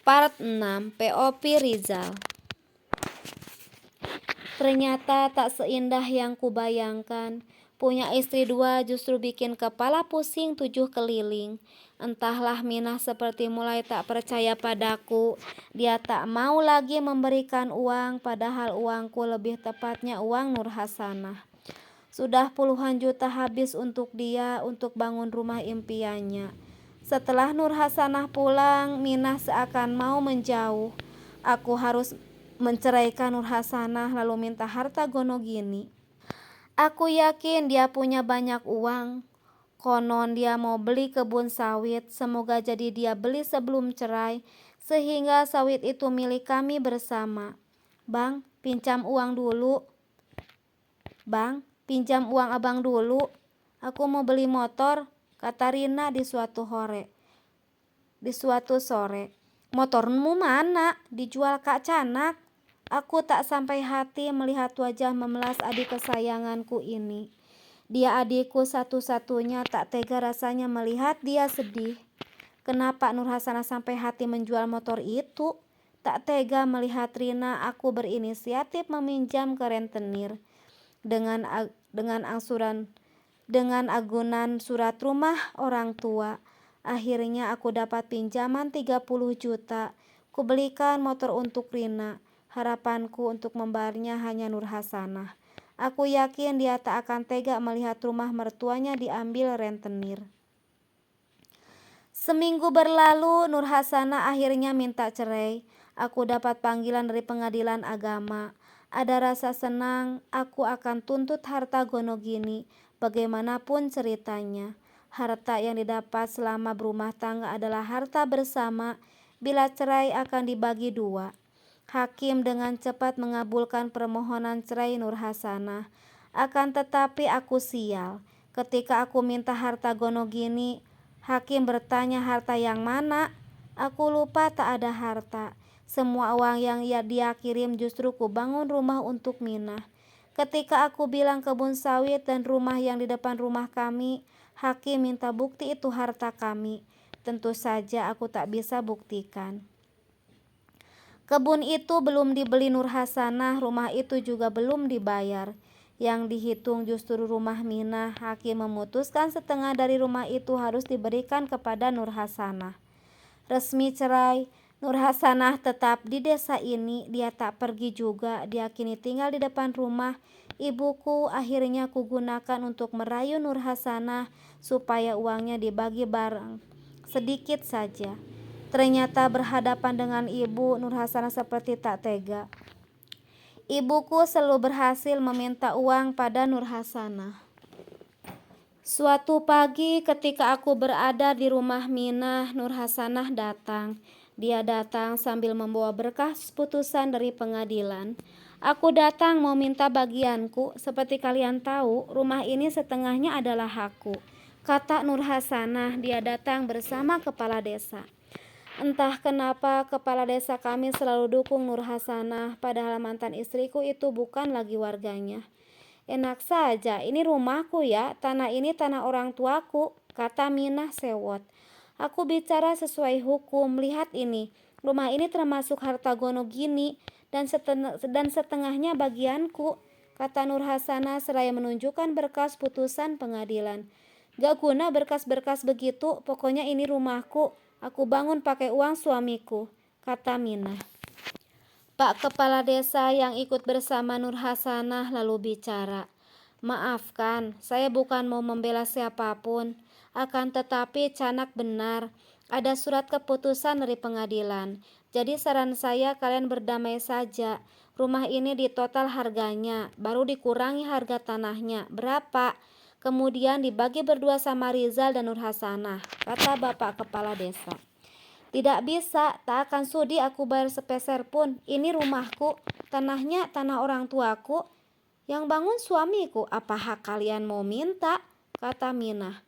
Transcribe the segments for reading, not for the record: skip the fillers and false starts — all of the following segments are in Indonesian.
Part 6 POV Rizal. Ternyata tak seindah yang kubayangkan. Punya istri 2 justru bikin kepala pusing 7 keliling. Entahlah, Minah seperti mulai tak percaya padaku. Dia tak mau lagi memberikan uang, padahal uangku, lebih tepatnya uang Nur Hasanah. Sudah puluhan juta habis untuk dia, untuk bangun rumah impiannya. Setelah Nur Hasanah pulang, Minah seakan mau menjauh. Aku harus menceraikan Nur Hasanah lalu minta harta gono gini. Aku yakin dia punya banyak uang. Konon dia mau beli kebun sawit. Semoga jadi dia beli sebelum cerai, sehingga sawit itu milik kami bersama. Bang, pinjam uang dulu. Bang, pinjam uang abang dulu. Aku mau beli motor, kata Rina di suatu sore. Motormu mana? Dijual Kak Canak. Aku tak sampai hati melihat wajah memelas adik kesayanganku ini. Dia adikku satu-satunya, tak tega rasanya melihat dia sedih. Kenapa Nur Hasanah sampai hati menjual motor itu? Tak tega melihat Rina. Aku berinisiatif meminjam ke rentenir dengan agunan surat rumah orang tua. Akhirnya aku dapat pinjaman 30 juta. Kubelikan motor untuk Rina. Harapanku untuk membayarnya hanya Nur Hasanah. Aku yakin dia tak akan tega melihat rumah mertuanya diambil rentenir. Seminggu berlalu, Nur Hasanah akhirnya minta cerai. Aku dapat panggilan dari pengadilan agama. Ada rasa senang, aku akan tuntut harta gono gini, bagaimanapun ceritanya. Harta yang didapat selama berumah tangga adalah harta bersama. Bila cerai akan dibagi 2. Hakim dengan cepat mengabulkan permohonan cerai Nur Hasanah. Akan tetapi aku sial. Ketika aku minta harta gono gini, hakim bertanya harta yang mana. Aku lupa tak ada harta. Semua uang yang dia kirim justru ku bangun rumah untuk Minah. Ketika aku bilang kebun sawit dan rumah yang di depan rumah kami, hakim minta bukti itu harta kami. Tentu saja aku tak bisa buktikan. Kebun itu belum dibeli Nur Hasanah, rumah itu juga belum dibayar. Yang dihitung justru rumah Minah. Hakim memutuskan setengah dari rumah itu harus diberikan kepada Nur Hasanah. Resmi cerai. Nur Hasanah tetap di desa ini. Dia tak pergi juga. Dia kini tinggal di depan rumah ibuku. Akhirnya kugunakan untuk merayu Nur Hasanah supaya uangnya dibagi bareng sedikit saja. Ternyata berhadapan dengan ibu, Nur Hasanah seperti tak tega. Ibuku selalu berhasil meminta uang pada Nur Hasanah. Suatu pagi ketika aku berada di rumah Minah, Nur Hasanah datang. Dia datang sambil membawa berkas putusan dari pengadilan. Aku datang mau minta bagianku. Seperti kalian tahu, rumah ini setengahnya adalah hakku, kata Nur Hasanah. Dia datang bersama kepala desa. Entah kenapa kepala desa kami selalu dukung Nur Hasanah, padahal mantan istriku itu bukan lagi warganya. Enak saja, ini rumahku ya, tanah ini tanah orang tuaku, kata Minah sewot. Aku bicara sesuai hukum, lihat ini, rumah ini termasuk harta gono gini dan setengahnya bagianku, kata Nur Hasanah seraya menunjukkan berkas putusan pengadilan. Gak guna berkas-berkas begitu, pokoknya ini rumahku. Aku bangun pakai uang suamiku, kata Minah. Pak Kepala Desa yang ikut bersama Nur Hasanah lalu bicara. Maafkan, saya bukan mau membela siapapun. Akan tetapi Canak benar, ada surat keputusan dari pengadilan. Jadi saran saya kalian berdamai saja. Rumah ini ditotal harganya, baru dikurangi harga tanahnya. Berapa? Kemudian dibagi berdua sama Rizal dan Nur Hasanah, kata Bapak Kepala Desa. Tidak bisa, tak akan sudi aku bayar sepeser pun. Ini rumahku, tanahnya tanah orang tuaku. Yang bangun suamiku, apa hak kalian mau minta? Kata Minah.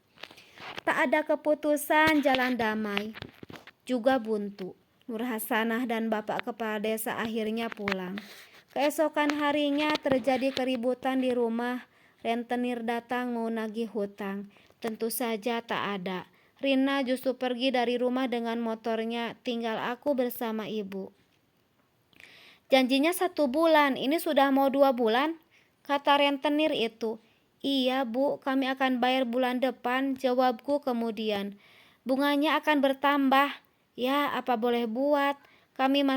Tak ada keputusan, jalan damai juga buntu. Nur Hasanah dan Bapak Kepala Desa akhirnya pulang. Keesokan harinya terjadi keributan di rumah. Rentenir datang mau nagih hutang. Tentu saja tak ada. Rina justru pergi dari rumah dengan motornya, tinggal aku bersama ibu. Janjinya 1 bulan, ini sudah mau 2 bulan, kata rentenir itu. Iya bu, kami akan bayar bulan depan, jawabku kemudian. Bunganya akan bertambah. Ya, apa boleh buat, kami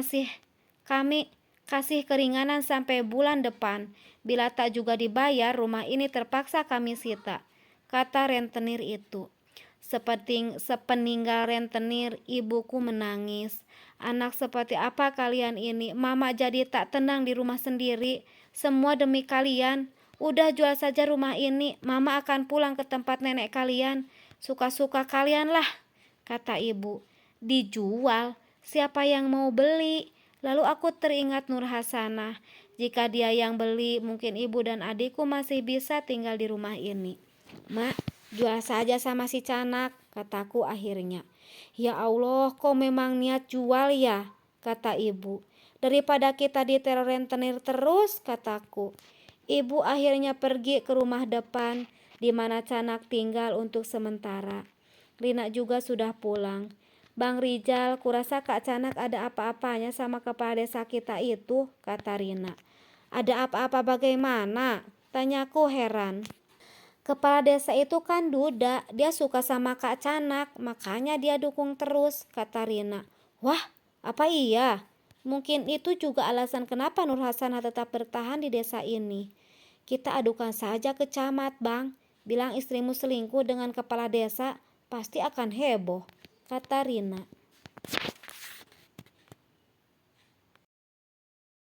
kasih keringanan sampai bulan depan. Bila tak juga dibayar, rumah ini terpaksa kami sita, kata rentenir itu. Sepeninggal rentenir, ibuku menangis. Anak seperti apa kalian ini? Mama jadi tak tenang di rumah sendiri. Semua demi kalian. Udah jual saja rumah ini. Mama akan pulang ke tempat nenek kalian. Suka-suka kalian lah, kata ibu. Dijual? Siapa yang mau beli? Lalu aku teringat Nur Hasanah. Jika dia yang beli, mungkin ibu dan adikku masih bisa tinggal di rumah ini. Mak, jual saja sama si Canak, kataku akhirnya. Ya Allah, kau memang niat jual ya, kata ibu. Daripada kita diteror rentenir terus, kataku. Ibu akhirnya pergi ke rumah depan, di mana Canak tinggal untuk sementara. Rina juga sudah pulang. Bang Rijal, kurasa Kak Canak ada apa-apanya sama kepala desa kita itu, kata Rina. Ada apa-apa bagaimana? Tanyaku heran. Kepala desa itu kan duda, dia suka sama Kak Canak, makanya dia dukung terus, kata Rina. Wah, apa iya? Mungkin itu juga alasan kenapa Nur Hasanah tetap bertahan di desa ini. Kita adukan saja ke camat, Bang. Bilang istrimu selingkuh dengan kepala desa, pasti akan heboh, kata Rina.